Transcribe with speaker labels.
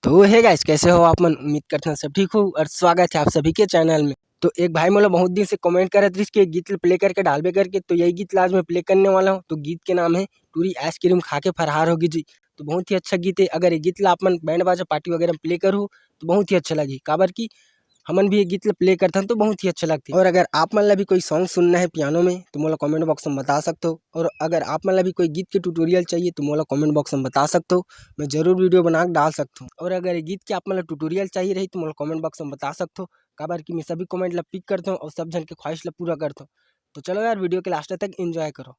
Speaker 1: तो hey guys, कैसे हो आप मन? उम्मीद करते हैं सब ठीक हो और स्वागत है आप सभी के चैनल में। तो एक भाई मोला बहुत दिन से कमेंट कर रहे थे कि एक गीत प्ले करके डालबे करके, तो यही गीत ला आज मैं प्ले करने वाला हूँ। तो गीत के नाम है टूरी आइसक्रीम खा के फरार होगी जी। तो बहुत ही अच्छा गीत है। अगर ये गीत ला आप मन बैंड बाजा पार्टी वगैरह में प्ले करूँ तो बहुत ही अच्छा लगी, काबर की हमन भी ये गीत ला प्ले करथन तो बहुत ही अच्छा लगती। और अगर आप मन ला भी कोई सॉन्ग सुनना है पियानो में तो मोला कमेंट बॉक्स में बता सकते हो। और अगर आप मन ला भी कोई गीत के ट्यूटोरियल चाहिए तो मोला कमेंट बॉक्स में बता सकते हो, मैं जरूर वीडियो बना के डाल सकता हूँ। और अगर ये गीत के आप मन ला ट्यूटोरियल चाहिए रही तो मोला कमेंट बॉक्स में बता सकते हो, काबर की मैं सभी कमेंट ला पिक करता हूँ और सब जन के ख्वाहिश ला पूरा करता हूँ। तो चलो यार, वीडियो के लास्ट तक एंजॉय करो।